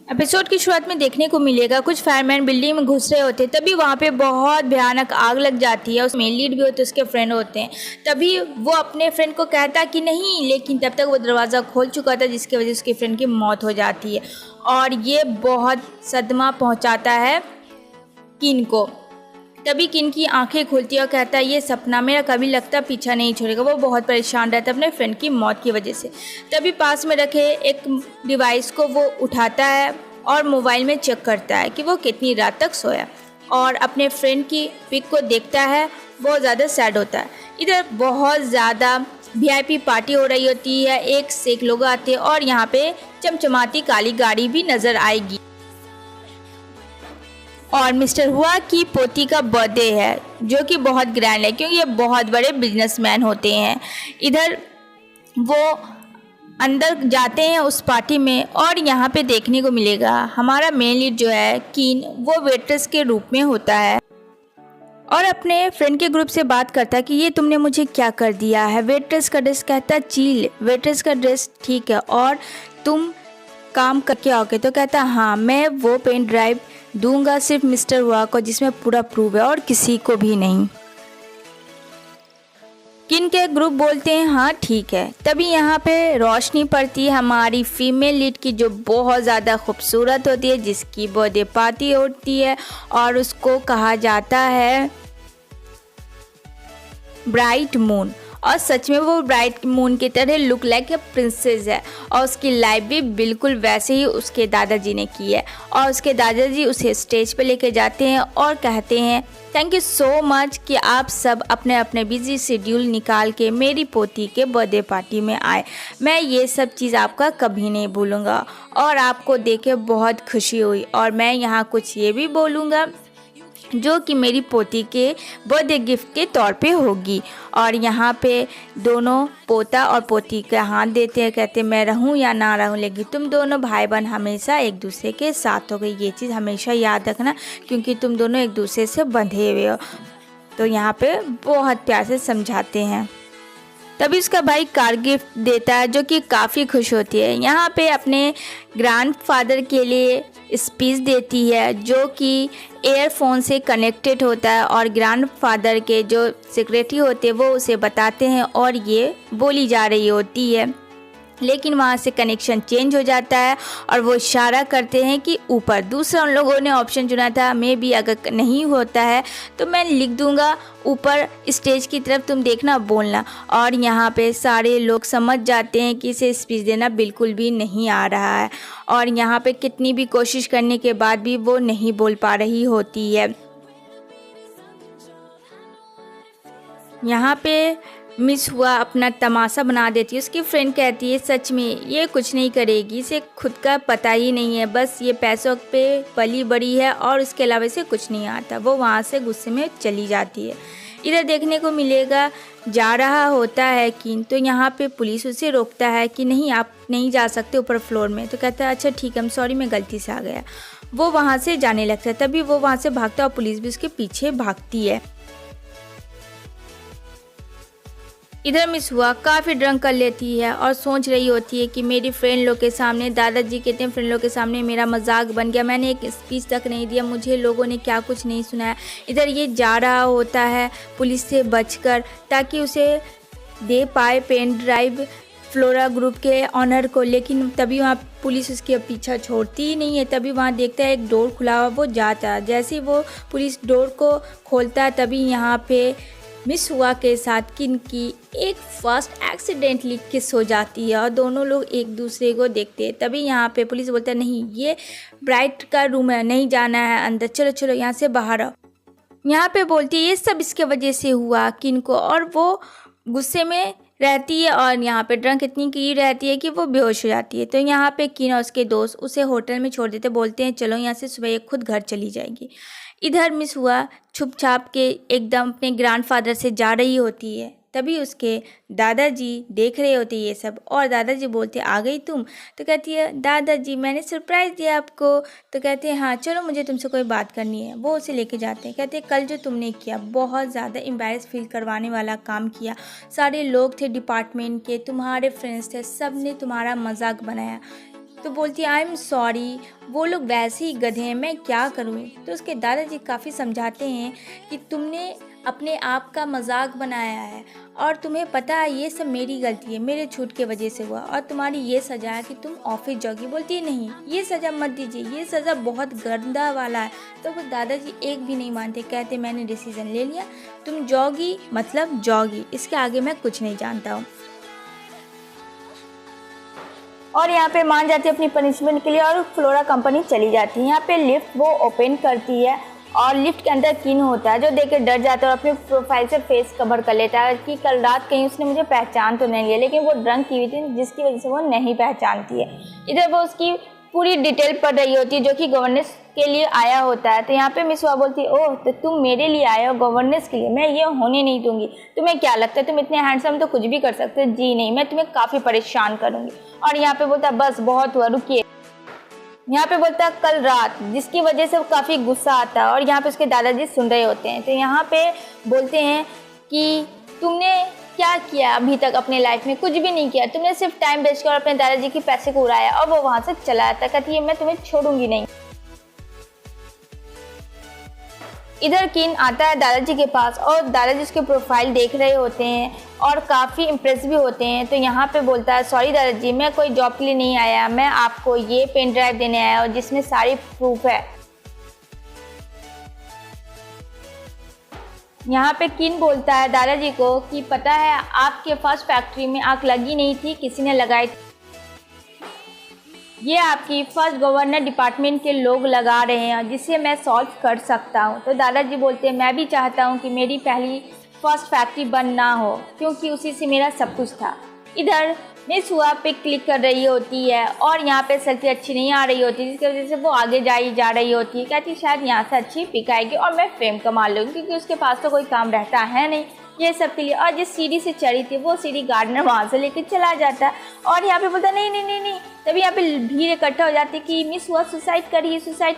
Episode की शुरुआत में देखने को मिलेगा कुछ फायरमैन बिल्डिंग में घुस रहे होते हैं, तभी वहाँ पे बहुत भयानक आग लग जाती है। उसमें लीड भी होते हैं, उसके फ्रेंड होते हैं। तभी वो अपने फ्रेंड को कहता कि नहीं, लेकिन तब तक वो दरवाज़ा खोल चुका था, जिसकी वजह से उसके फ्रेंड की मौत हो जाती है। और ये बहुत सदमा पहुँचाता है किन को। तभी किन की आंखें खुलती है और कहता है ये सपना मेरा कभी लगता पीछा नहीं छोड़ेगा। वो बहुत परेशान रहता है अपने फ्रेंड की मौत की वजह से। तभी पास में रखे एक डिवाइस को वो उठाता है और मोबाइल में चेक करता है कि वो कितनी रात तक सोया, और अपने फ्रेंड की पिक को देखता है। बहुत ज़्यादा सैड होता है। इधर बहुत ज़्यादा वीआईपी पार्टी हो रही होती है, एक से एक लोग आते हैं और यहाँ पे चमचमाती काली गाड़ी भी नज़र आएगी। और मिस्टर हुआ की पोती का बर्थडे है, जो कि बहुत ग्रैंड है क्योंकि ये बहुत बड़े बिजनेसमैन होते हैं। इधर वो अंदर जाते हैं उस पार्टी में, और यहाँ पे देखने को मिलेगा हमारा मेन लीड जो है कीन, वो वेट्रेस के रूप में होता है और अपने फ्रेंड के ग्रुप से बात करता है कि ये तुमने मुझे क्या कर दिया है। वेट्रेस का ड्रेस कहता है चील, वेट्रेस का ड्रेस ठीक है और तुम काम करके आओगे? तो कहता है हाँ, मैं वो पेन ड्राइव दूंगा सिर्फ मिस्टर हुआ को, जिसमें पूरा प्रूफ है और किसी को भी नहीं। किन के ग्रुप बोलते हैं हाँ ठीक है। तभी यहाँ पे रोशनी पड़ती है हमारी फीमेल लीड की, जो बहुत ज़्यादा खूबसूरत होती है, जिसकी बर्थडे पार्टी होती है और उसको कहा जाता है ब्राइट मून। और सच में वो ब्राइट मून की तरह लुक लाइक ए प्रिंसेस है, और उसकी लाइफ भी बिल्कुल वैसे ही उसके दादाजी ने की है। और उसके दादाजी उसे स्टेज पे लेके जाते हैं और कहते हैं थैंक यू सो मच कि आप सब अपने अपने बिजी शेड्यूल निकाल के मेरी पोती के बर्थडे पार्टी में आए। मैं ये सब चीज़ आपका कभी नहीं भूलूंगा और आपको देख के बहुत खुशी हुई। और मैं यहाँ कुछ ये भी बोलूँगा जो कि मेरी पोती के बर्थडे गिफ्ट के तौर पे होगी। और यहाँ पे दोनों पोता और पोती का हाथ देते हैं, कहते मैं रहूँ या ना रहूँ, लेकिन तुम दोनों भाई बहन हमेशा एक दूसरे के साथ हो गई। ये चीज़ हमेशा याद रखना क्योंकि तुम दोनों एक दूसरे से बंधे हुए हो। तो यहाँ पे बहुत प्यार से समझाते हैं। तभी उसका भाई कार गिफ्ट देता है, जो कि काफ़ी खुश होती है। यहाँ पे अपने ग्रैंडफादर के लिए स्पीच देती है, जो कि एयरफोन से कनेक्टेड होता है, और ग्रैंडफादर के जो सेक्रेटरी होते हैं वो उसे बताते हैं और ये बोली जा रही होती है। लेकिन वहाँ से कनेक्शन चेंज हो जाता है और वो इशारा करते हैं कि ऊपर। दूसरा उन लोगों ने ऑप्शन चुना था, मैं भी अगर नहीं होता है तो मैं लिख दूंगा ऊपर स्टेज की तरफ, तुम देखना बोलना। और यहाँ पे सारे लोग समझ जाते हैं कि इसे स्पीच देना बिल्कुल भी नहीं आ रहा है, और यहाँ पे कितनी भी कोशिश करने के बाद भी वो नहीं बोल पा रही होती है। यहाँ पे मिस हुआ अपना तमाशा बना देती है। उसकी फ्रेंड कहती है सच में ये कुछ नहीं करेगी, इसे खुद का पता ही नहीं है, बस ये पैसों पे पली बड़ी है और इसके अलावा इसे कुछ नहीं आता। वो वहाँ से गुस्से में चली जाती है। इधर देखने को मिलेगा जा रहा होता है किन, तो यहाँ पे पुलिस उसे रोकता है कि नहीं, आप नहीं जा सकते ऊपर फ्लोर में। तो कहता है अच्छा ठीक है, हम सॉरी, मैं गलती से आ गया। वो वहाँ से जाने लगता है। तभी वो वहाँ से भागता है और पुलिस भी उसके पीछे भागती है। इधर मिस हुआ काफ़ी ड्रंक कर लेती है और सोच रही होती है कि मेरी फ्रेंड लोग के सामने, दादाजी कहते हैं फ्रेंड लोग के सामने मेरा मजाक बन गया, मैंने एक स्पीच तक नहीं दिया, मुझे लोगों ने क्या कुछ नहीं सुनाया। इधर ये जा रहा होता है पुलिस से बचकर, ताकि उसे दे पाए पेन ड्राइव फ्लोरा ग्रुप के ऑनर को। लेकिन तभी वहाँ पुलिस उसके पीछा छोड़ती ही नहीं है। तभी वहाँ देखता है एक डोर खुला हुआ, वो जाता है। जैसे ही वो पुलिस डोर को खोलता है, तभी यहाँ पे मिस हुआ के साथ किन की एक फर्स्ट एक्सीडेंटली किस हो जाती है और दोनों लोग एक दूसरे को देखते हैं। तभी यहाँ पे पुलिस बोलता है नहीं, ये ब्राइट का रूम है, नहीं जाना है अंदर, चलो चलो यहाँ से बाहर आओ। यहाँ पे बोलती है ये सब इसके वजह से हुआ किन को, और वो गुस्से में रहती है और यहाँ पे ड्रंक इतनी की रहती है कि वो बेहोश हो जाती है। तो यहाँ पे किन और उसके दोस्त उसे होटल में छोड़ देते, बोलते हैं चलो यहाँ से, सुबह ये खुद घर चली जाएगी। इधर मिस हुआ छुप छाप के एकदम अपने ग्रैंडफादर से जा रही होती है। तभी उसके दादाजी देख रहे होते ये सब, और दादाजी बोलते आ गई तुम? तो कहती है दादाजी मैंने सरप्राइज़ दिया आपको। तो कहते हैं हाँ चलो, मुझे तुमसे कोई बात करनी है। वो उसे लेके जाते हैं। कहते हैं कल जो तुमने किया बहुत ज़्यादा एम्बैरेस फील करवाने वाला काम किया। सारे लोग थे डिपार्टमेंट के, तुम्हारे फ्रेंड्स थे, सब ने तुम्हारा मजाक बनाया। तो बोलती है आई एम सॉरी, वो लोग वैसे ही गधे हैं, मैं क्या करूँ। तो उसके दादाजी काफ़ी समझाते हैं कि तुमने अपने आप का मजाक बनाया है और तुम्हें पता है ये सब मेरी गलती है, मेरे छूट के वजह से हुआ और तुम्हारी ये सज़ा है कि तुम ऑफिस जाओगी। बोलती है नहीं, ये सज़ा मत दीजिए, ये सज़ा बहुत गंदा वाला है। तो वो दादाजी एक भी नहीं मानते, कहते मैंने डिसीज़न ले लिया, तुम जाओगी मतलब जाओगी, इसके आगे मैं कुछ नहीं जानता हूँ। और यहाँ पे मान जाती है अपनी पनिशमेंट के लिए और फ्लोरा कंपनी चली जाती है। यहाँ पे लिफ्ट वो ओपन करती है और लिफ्ट के अंदर किन होता है जो देख के डर जाता है और अपने प्रोफाइल से फेस कवर कर लेता है कि कल रात कहीं उसने मुझे पहचान तो नहीं लिया, लेकिन वो ड्रंक की हुई थी जिसकी वजह से वो नहीं पहचानती है। इधर वो उसकी पूरी डिटेल पढ़ रही होती है जो कि गवर्नेंस के लिए आया होता है। तो यहाँ पे मिस हुआ बोलती है ओह तो तुम मेरे लिए आए हो गवर्नेंस के लिए, मैं ये होने नहीं दूंगी। तुम्हें क्या लगता है तुम इतने हैंडसम तो कुछ भी कर सकते हो? जी नहीं, मैं तुम्हें काफ़ी परेशान करूँगी। और यहाँ पे बोलता है बस बहुत हुआ, रुकिए। यहाँ पे बोलता है कल रात, जिसकी वजह से वो काफ़ी गुस्सा आता है और यहाँ पे उसके दादाजी सुन रहे होते हैं। तो यहाँ पे बोलते हैं कि तुमने क्या किया अभी तक अपने लाइफ में? कुछ भी नहीं किया, तुमने सिर्फ टाइम वेस्ट किया और अपने दादाजी के पैसे को उड़ाया। और वो वहाँ से चला जाता, कहती है मैं तुम्हें छोड़ूंगी नहीं। इधर किन आता है दादाजी के पास और दादाजी उसके प्रोफाइल देख रहे होते हैं और काफ़ी इम्प्रेस भी होते हैं। तो यहाँ पे बोलता है सॉरी दादाजी, मैं कोई जॉब के लिए नहीं आया, मैं आपको ये पेन ड्राइव देने आया और जिसमें सारी प्रूफ है। यहाँ पे किन बोलता है दादाजी को कि पता है आपके पास फैक्ट्री में आग लगी नहीं थी, किसी ने लगाई थी, ये आपकी फर्स्ट गवर्नर डिपार्टमेंट के लोग लगा रहे हैं जिसे मैं सॉल्व कर सकता हूँ। तो दादाजी बोलते हैं मैं भी चाहता हूँ कि मेरी पहली फर्स्ट फैक्ट्री बंद ना हो क्योंकि उसी से मेरा सब कुछ था। इधर मिस हुआ पे क्लिक कर रही होती है और यहाँ पे सेल्फी अच्छी नहीं आ रही होती जिसकी वजह से वो आगे जा रही होती है, कहती शायद यहाँ से अच्छी पिक आएगी और मैं फेम कमा लूँगी क्योंकि उसके पास तो कोई काम रहता है नहीं ये सब के लिए। और जिस सीढ़ी से चढ़ी थी वो सीढ़ी गार्डनर वहाँ से लेकर चला जाता और यहाँ पे बोलता नहीं नहीं नहीं नहीं। तभी यहाँ पे भीड़ इकट्ठा हो जाती कि मिस हुआ सुसाइड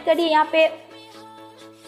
करिए। यहाँ पे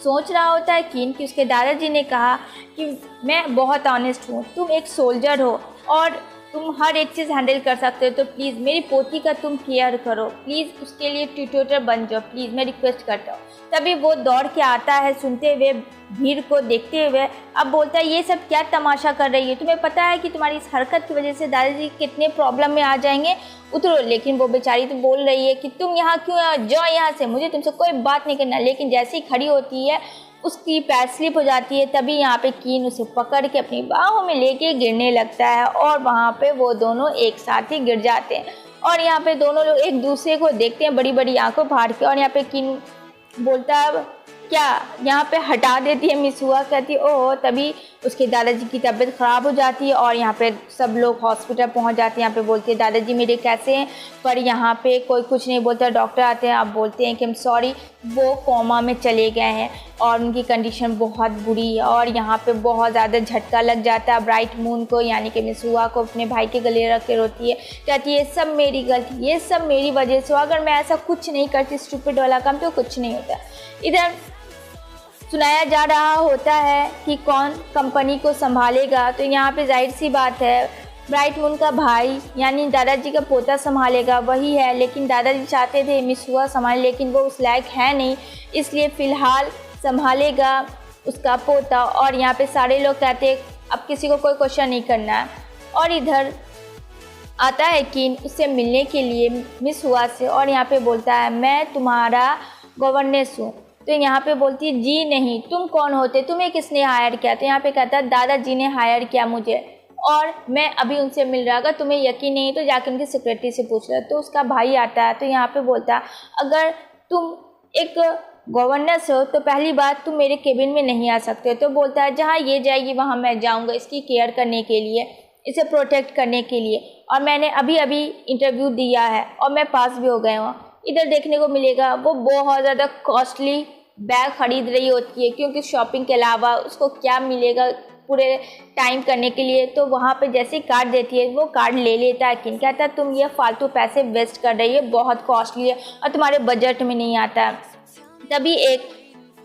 सोच रहा होता है कि उसके दादाजी ने कहा कि मैं बहुत ऑनेस्ट हूँ, तुम एक सोल्जर हो और तुम हर एक चीज़ हैंडल कर सकते हो, तो प्लीज़ मेरी पोती का तुम केयर करो, प्लीज़ उसके लिए ट्यूटर बन जाओ, प्लीज़ मैं रिक्वेस्ट करता हूँ। तभी वो दौड़ के आता है सुनते हुए, भीड़ को देखते हुए। अब बोलता है ये सब क्या तमाशा कर रही है, तुम्हें पता है कि तुम्हारी इस हरकत की वजह से दादाजी कितने प्रॉब्लम में आ जाएंगे, उतरो। लेकिन वो बेचारी तो बोल रही है कि तुम यहाँ क्यों, जाओ यहाँ से, मुझे तुमसे कोई बात नहीं करना। लेकिन जैसे ही खड़ी होती है उसकी पैर स्लिप हो जाती है। तभी यहाँ पे कीन उसे पकड़ के अपनी बाहों में लेके गिरने लगता है और वहाँ पे वो दोनों एक साथ ही गिर जाते हैं। और यहाँ पे दोनों लोग एक दूसरे को देखते हैं बड़ी बड़ी आंखों फाड़ के। और यहाँ पे कीन बोलता है क्या, यहाँ पे हटा देती है मिस हुआ, कहती ओह। तभी उसके दादाजी की तबीयत ख़राब हो जाती है और यहाँ पे सब लोग हॉस्पिटल पहुँच जाते हैं। यहाँ पे बोलते हैं दादाजी मेरे कैसे हैं, पर यहाँ पे कोई कुछ नहीं बोलता। डॉक्टर आते हैं, अब बोलते हैं कि हम सॉरी वो कोमा में चले गए हैं और उनकी कंडीशन बहुत बुरी है। और यहाँ पे बहुत ज़्यादा झटका लग जाता है ब्राइट मून को, यानी कि मिस हुआ को अपने भाई के गले रख के रोती है, कहती है ये सब मेरी गलती, ये सब मेरी वजह से, अगर मैं ऐसा कुछ नहीं करती स्टूपिड वाला काम तो कुछ नहीं होता। इधर सुनाया जा रहा होता है कि कौन कंपनी को संभालेगा। तो यहाँ पे जाहिर सी बात है ब्राइट मून का भाई यानी दादाजी का पोता संभालेगा, वही है। लेकिन दादाजी चाहते थे मिस हुआ संभाले, लेकिन वो उस लायक है नहीं, इसलिए फ़िलहाल संभालेगा उसका पोता। और यहाँ पे सारे लोग कहते हैं अब किसी को कोई क्वेश्चन नहीं करना है। और इधर आता है किन उससे मिलने के लिए मिस हुआ से और यहाँ पे बोलता है मैं तुम्हारा गवर्नेंस हूँ। तो यहाँ पे बोलती है जी नहीं, तुम कौन होते, तुम्हें किसने हायर किया? तो यहाँ पे कहता है दादाजी ने हायर किया मुझे और मैं अभी उनसे मिल रहा, अगर तुम्हें यकीन नहीं तो जाकर उनकी सेक्रेटरी से पूछ लो। तो उसका भाई आता है। तो यहाँ पे बोलता है अगर तुम एक गवर्नेंस हो तो पहली बात तुम मेरे केबिन में नहीं आ सकते। तो बोलता है जहाँ ये जाएगी वहाँ मैं जाऊँगा, इसकी केयर करने के लिए, इसे प्रोटेक्ट करने के लिए, और मैंने अभी अभी इंटरव्यू दिया है और मैं पास भी हो गया हूँ। इधर देखने को मिलेगा वो बहुत ज़्यादा कॉस्टली बैग ख़रीद रही होती है क्योंकि शॉपिंग के अलावा उसको क्या मिलेगा पूरे टाइम करने के लिए। तो वहाँ पे जैसे ही कार्ड देती है वो कार्ड ले लेता है। किन कहता है तुम ये फालतू पैसे वेस्ट कर रही है, बहुत कॉस्टली है और तुम्हारे बजट में नहीं आता है। तभी एक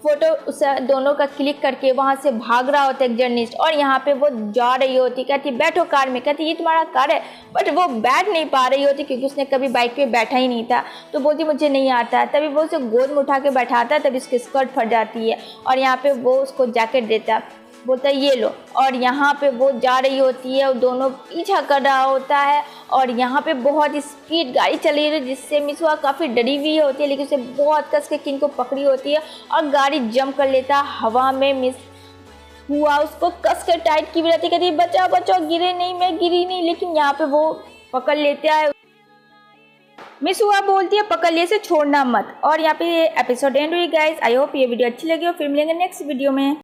फोटो उस दोनों का क्लिक करके वहाँ से भाग रहा होता है एक जर्नलिस्ट, और यहाँ पे वो जा रही होती, कहती बैठो कार में, कहती ये तुम्हारा कार है, बट वो बैठ नहीं पा रही होती क्योंकि उसने कभी बाइक पे बैठा ही नहीं था। तो बोलती मुझे नहीं आता है। तभी वो उसे गोद में उठा के बैठाता है, तभी उसकी स्कर्ट फट जाती है और यहाँ पे वो उसको जैकेट देता है, बोलता है ये लो। और यहाँ पे वो जा रही होती है और दोनों पीछा कर रहा होता है, और यहाँ पे बहुत स्पीड गाड़ी चल रही है जिससे मिसुआ काफ़ी डरी हुई होती है, लेकिन उसे बहुत कस के किन को पकड़ी होती है और गाड़ी जंप कर लेता है हवा में। मिस हुआ उसको कस के टाइट की भी रहती, कहती बचाओ बचाओ, गिरे नहीं, मैं गिरी नहीं, लेकिन यहाँ पे वो पकड़ लेता है। मिस हुआ बोलती है पकड़ लिए से छोड़ना मत। और यहाँ पे एपिसोड एंड हुई गाइस। आई होप ये वीडियो अच्छी लगी और फिर मिलेंगे नेक्स्ट वीडियो में।